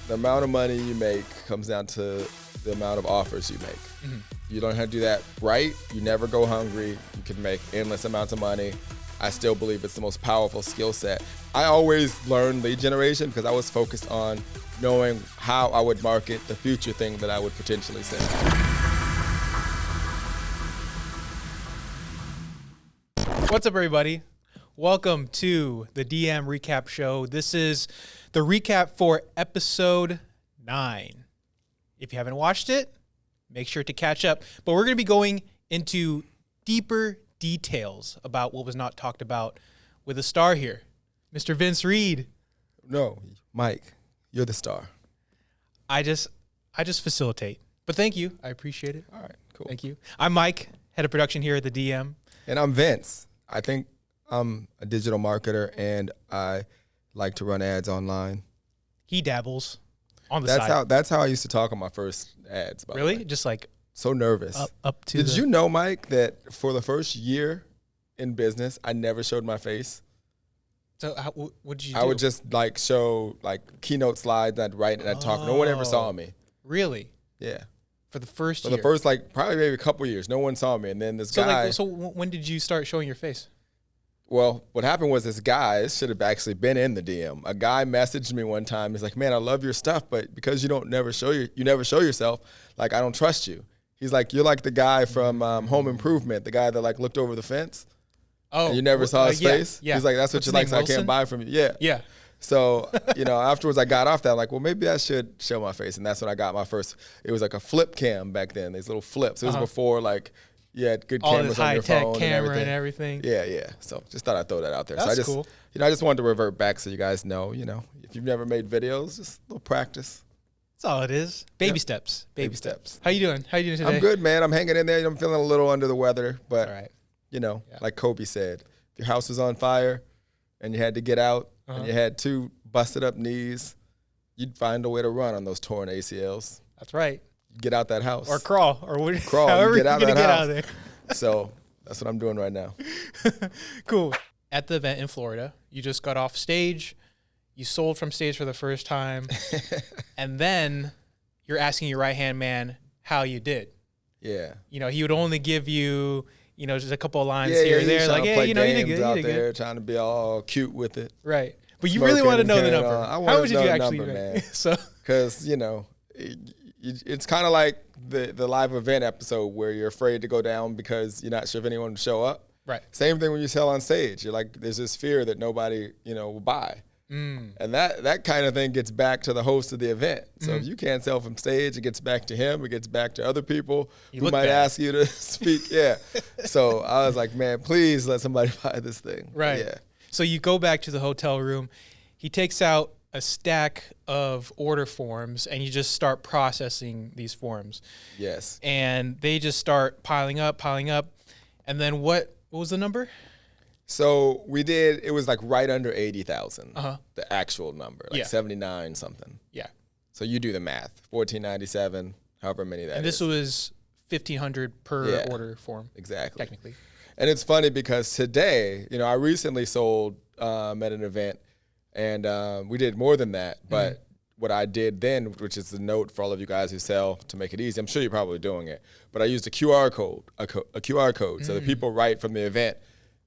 the amount of money you make comes down to the amount of offers you make. Mm-hmm. You don't have to do that right. You never go hungry. You can make endless amounts of money. I still believe it's the most powerful skill set. I always learned lead generation because I was focused on knowing how I would market the future thing that I would potentially sell. What's up, everybody? Welcome to the DM Recap Show. This is the recap for episode 9. If you haven't watched it, make sure to catch up. But we're going to be going into deeper details about what was not talked about with a star here, Mr. Vince Reed. No, Mike, you're the star. I just facilitate. But thank you. I appreciate it. All right, cool. Thank you. I'm Mike, head of production here at the DM. And I'm Vince. I think I'm a digital marketer, and I like to run ads online. He dabbles on the side. That's how I used to talk on my first ads. By really? The way. Just like so nervous. Up to. Did you know, Mike, that for the first year in business, I never showed my face? So what did you do? I would just like show like keynote slides. I'd write and I'd talk. No one ever saw me. Really? Yeah. For the first year? For the first like probably maybe a couple years, no one saw me. And then this guy. So when did you start showing your face? Well, what happened was this guy, this should have actually been in the DM. A guy messaged me one time. He's like, "Man, I love your stuff, but because you never show yourself, like I don't trust you." He's like, "You're like the guy from Home Improvement, the guy that like looked over the fence. Oh, and you never saw his face." Yeah. He's like, "That's what you like, so I can't buy from you." Yeah. Yeah. So, afterwards I got off that. I'm like, well, maybe I should show my face. And that's when I got my first, it was like a flip cam back then, these little flips. It was before like, you had good cameras on your phone camera and everything. Yeah. So just thought I'd throw that out there. That's cool. I just wanted to revert back so you guys know, if you've never made videos, just a little practice. That's all it is. Baby steps. Baby steps. How you doing? How you doing today? I'm good, man. I'm hanging in there. I'm feeling a little under the weather, but all right. Like Kobe said, if your house was on fire and you had to get out and you had 2 busted up knees, you'd find a way to run on those torn ACLs. That's right. Get out that house. Or crawl. Crawl. However get out you're going to get out of there. So that's what I'm doing right now. Cool. At the event in Florida, you just got off stage. You sold from stage for the first time. And then you're asking your right-hand man how you did. Yeah. He would only give you, just a couple of lines here and there. Like, hey, you did good. Out there trying to be all cute with it. Right. But you really want to know the number. How much did you actually make? Man. Because, it's kind of like the live event episode where you're afraid to go down because you're not sure if anyone will show up. Right. Same thing when you sell on stage. You're like, there's this fear that nobody, will buy. And that kind of thing gets back to the host of the event. So if you can't sell from stage, it gets back to him. It gets back to other people who might ask you to speak. Yeah. So I was like, man, please let somebody buy this thing. Right. Yeah. So you go back to the hotel room. He takes out a stack of order forms and you just start processing these forms. Yes. And they just start piling up. And then what was the number? So it was like right under 80,000, the actual number, like 79 something. Yeah. So you do the math, 1497, however many that is. And this was 1,500 per order form. Exactly. Technically. And it's funny because today, I recently sold at an event and we did more than that. But what I did then, which is the note for all of you guys who sell to make it easy, I'm sure you're probably doing it, but I used a QR code, so that people right from the event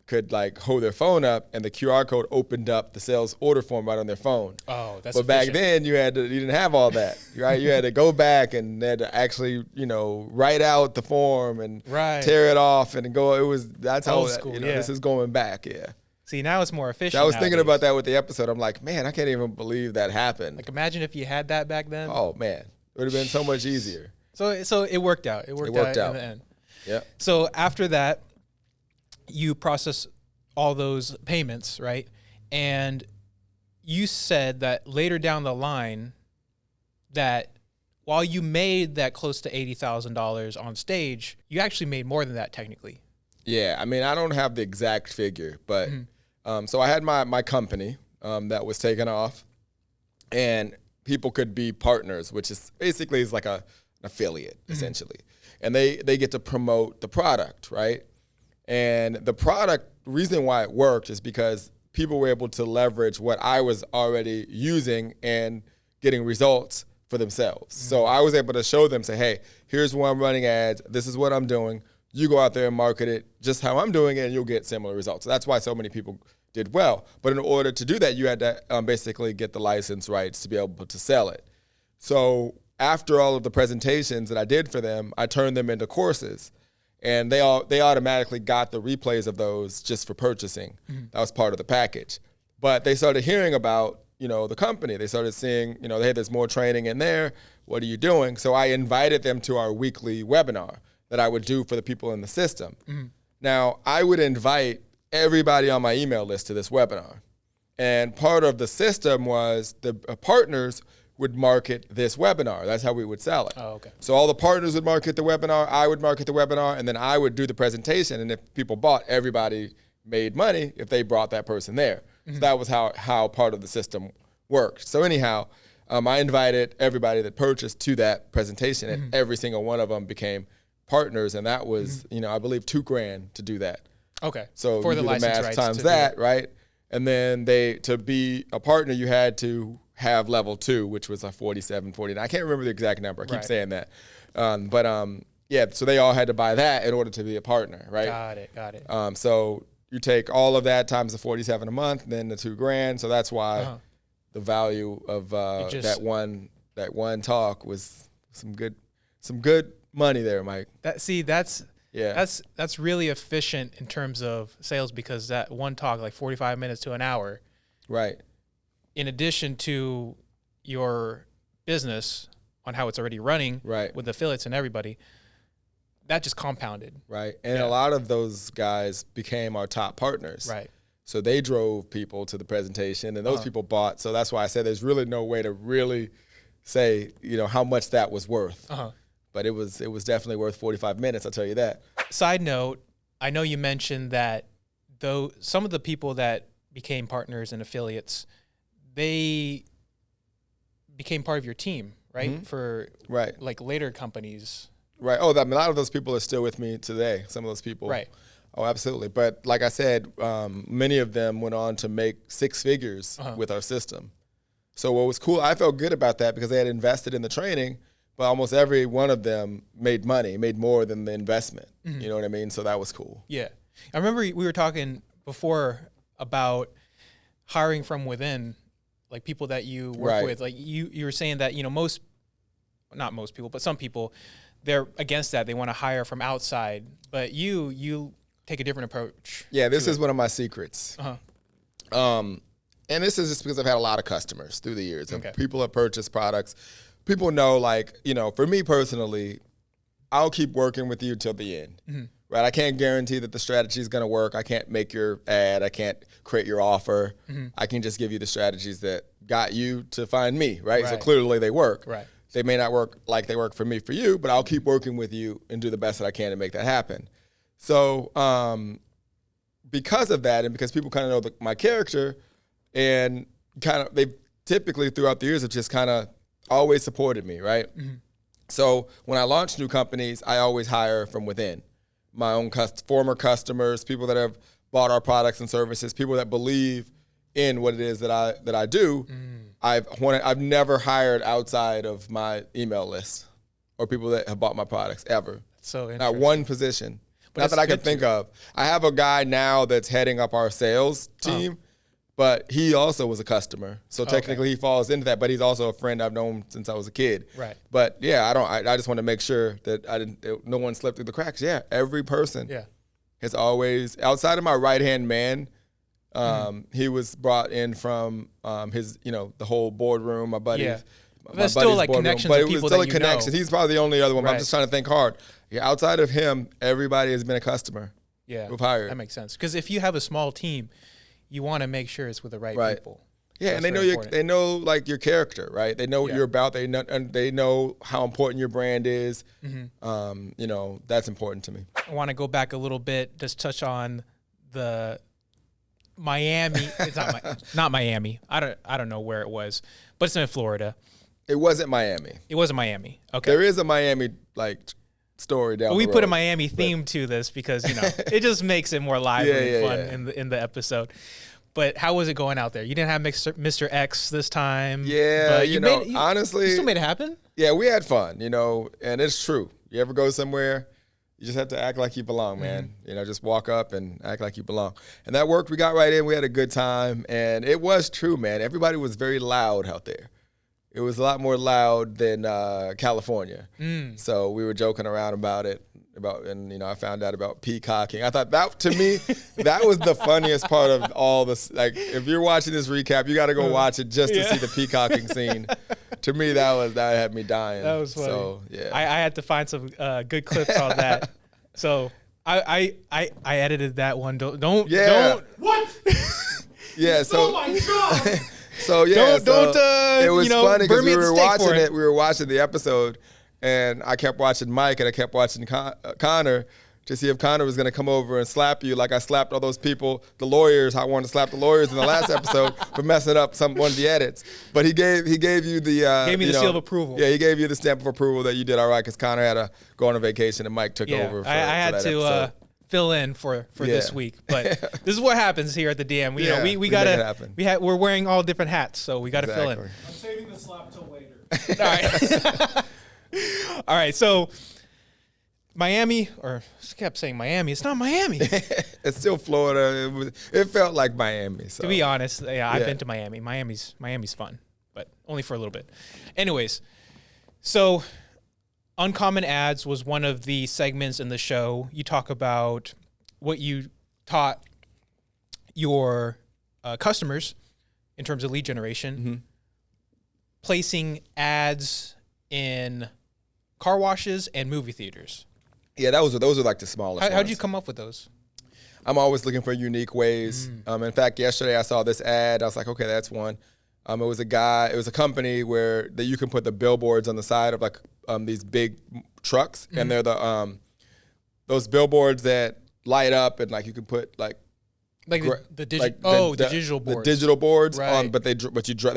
could like hold their phone up and the QR code opened up the sales order form right on their phone. Oh, that's But back then you didn't have all that, right? You had to go back and they had to actually, write out the form and tear it off and go. That's how, this is going back. Yeah. See, now it's more efficient. I was thinking about that with the episode. I'm like, man, I can't even believe that happened. Like, imagine if you had that back then. Oh man, it would have been so much easier. So it worked out. It worked out in the end. Yeah. So after that, you process all those payments, right? And you said that later down the line that while you made that close to $80,000 on stage, you actually made more than that technically. Yeah, I mean, I don't have the exact figure, but so I had my company that was taken off, and people could be partners, which is basically like an affiliate, essentially. And they get to promote the product, right? And the product, the reason why it worked is because people were able to leverage what I was already using and getting results for themselves. So I was able to show them, say, hey, here's where I'm running ads. This is what I'm doing. You go out there and market it just how I'm doing it, and you'll get similar results. So that's why so many people did well. But in order to do that, you had to basically get the license rights to be able to sell it. So after all of the presentations that I did for them, I turned them into courses. And they automatically got the replays of those just for purchasing. That was part of the package. But they started hearing about, the company. They started seeing, hey, there's more training in there. What are you doing? So I invited them to our weekly webinar that I would do for the people in the system. Now, I would invite everybody on my email list to this webinar. And part of the system was the partners would market this webinar. That's how we would sell it. Oh, okay. So all the partners would market the webinar, I would market the webinar, and then I would do the presentation. And if people bought, everybody made money if they brought that person there. So that was how part of the system worked. So anyhow, I invited everybody that purchased to that presentation, and every single one of them became partners. And that was, I believe $2,000 to do that. Okay. So for you the do the license math rights times that, right? And then to be a partner, you had to have level 2, which was like 47, 49. I can't remember the exact number. I keep saying that. So they all had to buy that in order to be a partner, right? Got it. So you take all of that times the 47 a month, then the $2,000. So that's why the value of that one talk was some good money there, Mike. That's really efficient in terms of sales, because that one talk, like 45 minutes to an hour, right? In addition to your business on how it's already running, right, with affiliates and everybody, that just compounded, right? And a lot of those guys became our top partners, right? So they drove people to the presentation, and those people bought. So that's why I said there's really no way to really say how much that was worth. But it was definitely worth 45 minutes, I'll tell you that. Side note, I know you mentioned that though some of the people that became partners and affiliates, they became part of your team, right? For like later companies. Right. Oh, a lot of those people are still with me today. Some of those people. Right. Oh, absolutely. But like I said, many of them went on to make 6 figures with our system. So what was cool, I felt good about that because they had invested in the training, but almost every one of them made money, made more than the investment. You know what I mean? So that was cool. Yeah. I remember we were talking before about hiring from within, like people that you work with. Like you were saying that, not most people, but some people, they're against that. They want to hire from outside. But you take a different approach. Yeah, this is one of my secrets. And this is just because I've had a lot of customers through the years. And people have purchased products. People know, for me personally, I'll keep working with you till the end. Right? I can't guarantee that the strategy is going to work. I can't make your ad. I can't create your offer. I can just give you the strategies that got you to find me, right? So clearly they work. Right. They may not work like they work for me for you, but I'll keep working with you and do the best that I can to make that happen. So because of that, and because people kind of know my character, and they've typically throughout the years have just kind of always supported me, right? So when I launch new companies, I always hire from within. My own former customers, people that have bought our products and services, people that believe in what it is that I do. I've never hired outside of my email list or people that have bought my products ever. So interesting. Not one position. Not that I can think of. I have a guy now that's heading up our sales team, but he also was a customer. So technically he falls into that, but he's also a friend I've known since I was a kid. Right. But yeah, I just want to make sure that no one slipped through the cracks. Yeah, every person has always, outside of my right-hand man, he was brought in from his, the whole boardroom, my buddies. Yeah. There's still like connections but of people it was still that a connection. He's probably the only other one. But I'm just trying to think hard. Yeah, outside of him, everybody has been a customer. Yeah, who've hired. That makes sense. Because if you have a small team, you want to make sure it's with the right people. Yeah, so and they know like your character, right? They know what you're about. They know how important your brand is. That's important to me. I want to go back a little bit, just touch on the Miami. It's not Miami. I don't know where it was, but it's in Florida. It wasn't Miami. It wasn't Miami. Okay. There is a Miami story down the road. We put a Miami theme to this because it just makes it more lively and fun in the episode. But how was it going out there? You didn't have Mr. X this time. Yeah, but honestly, you still made it happen. Yeah, we had fun, and it's true. You ever go somewhere, you just have to act like you belong, man. Just walk up and act like you belong. And that worked. We got right in. We had a good time. And it was true, man. Everybody was very loud out there. It was a lot more loud than California. So we were joking around about it. I found out about peacocking. I thought that, to me, that was the funniest part of all this. Like, if you're watching this recap, you got to go watch it just to see the peacocking scene. To me, that had me dying. That was funny. So, yeah. I had to find some good clips on that. So I edited that one. Don't. What? Yeah. So. Oh my God. So yeah. Don't. It was funny because we were watching it. We were watching the episode. And I kept watching Mike and I kept watching Connor to see if Connor was going to come over and slap you like I slapped all those people, the lawyers. I wanted to slap the lawyers in the last episode for messing up one of the edits. But he gave you the gave me the seal of approval. Yeah, he gave you the stamp of approval that you did all right because Connor had to go on a vacation and Mike took over. I had to fill in for this week. But this is what happens here at the DM. We gotta we're wearing all different hats, so we gotta fill in. I'm saving the slap till later. All right. All right, so Miami, or I kept saying Miami. It's not Miami. It's still Florida. It felt like Miami. So. To be honest, I've been to Miami. Miami's fun, but only for a little bit. Anyways, so Uncommon Ads was one of the segments in the show. You talk about what you taught your customers in terms of lead generation, placing ads in car washes and movie theaters. Yeah, those are like the smallest ones. How'd you come up with those? I'm always looking for unique ways. In fact, yesterday I saw this ad. I was like, okay, that's one. It was a company where that you can put the billboards on the side of like these big trucks, and they're those billboards that light up, and like you can put the digital boards. The digital boards, right. But they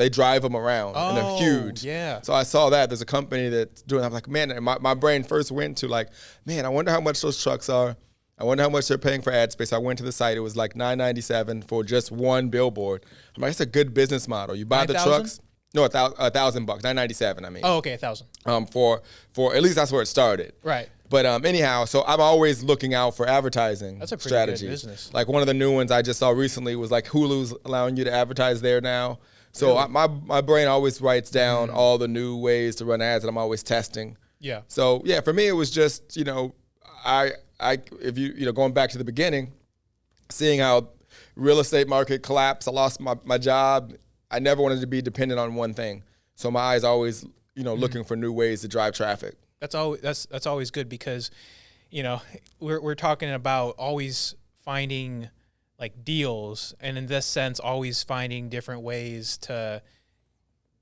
drive them around, and they're huge. Yeah. So I saw that there's a company that's doing. I'm like, man, and my brain first went to like, man, I wonder how much those trucks are. I wonder how much they're paying for ad space. I went to the site. It was like $9.97 for just one billboard. I'm like, it's a good business model. You buy 9,000? the trucks. No, $1,000, $9.97. I mean. Oh, okay, 1,000. For at least that's where it started. Right. But anyhow, so I'm always looking out for advertising That's a pretty strategies. good business. Like one of the new ones I just saw recently was like Hulu's allowing you to advertise there now. So Really? my brain always writes down all the new ways to run ads, and I'm always testing. Yeah. So yeah, for me it was just going back to the beginning, seeing how real estate market collapsed. I lost my job. I never wanted to be dependent on one thing. So my eyes always looking for new ways to drive traffic. That's always good because, we're talking about always finding like deals, and in this sense, always finding different ways to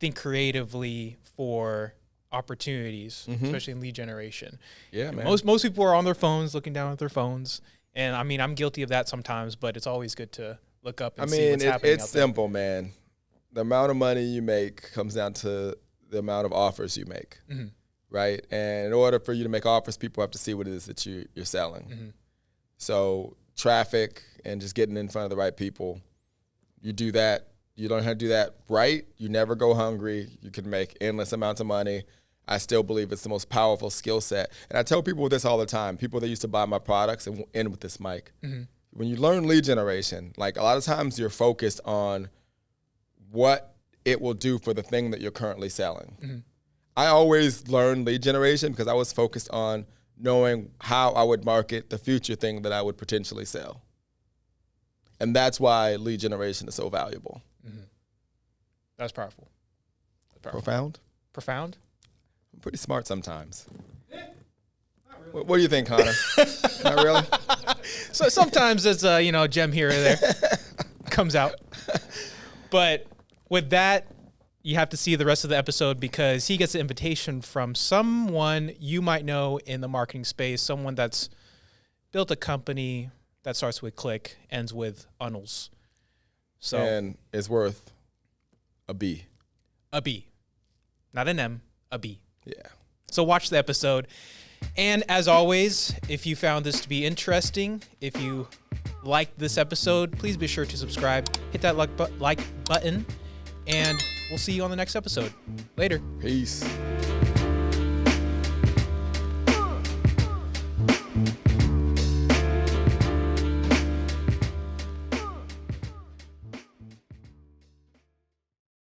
think creatively for opportunities, especially in lead generation. Yeah, man. Most people are on their phones, looking down at their phones, and I mean, I'm guilty of that sometimes, but it's always good to look up and see what's happening. It's simple, man. The amount of money you make comes down to the amount of offers you make. Right? And in order for you to make offers, people have to see what it is that you're selling. So traffic and just getting in front of the right people, you do that. You learn how to do that right. You never go hungry. You can make endless amounts of money. I still believe it's the most powerful skill set. And I tell people this all the time, people that used to buy my products, and we'll end with this, Mike. When you learn lead generation, like a lot of times you're focused on what it will do for the thing that you're currently selling. I always learned lead generation because I was focused on knowing how I would market the future thing that I would potentially sell. And that's why lead generation is so valuable. That's powerful. Profound? Profound? I'm pretty smart sometimes. What do you think, Connor? Not really? So sometimes it's a gem here or there comes out. But with that, you have to see the rest of the episode because he gets an invitation from someone you might know in the marketing space, someone that's built a company that starts with click, ends with unnels. So and is worth a B. A B. Not an M, a B. Yeah. So watch the episode. And as always, if you found this to be interesting, if you liked this episode, please be sure to subscribe, hit that like button, and we'll see you on the next episode. Later. Peace.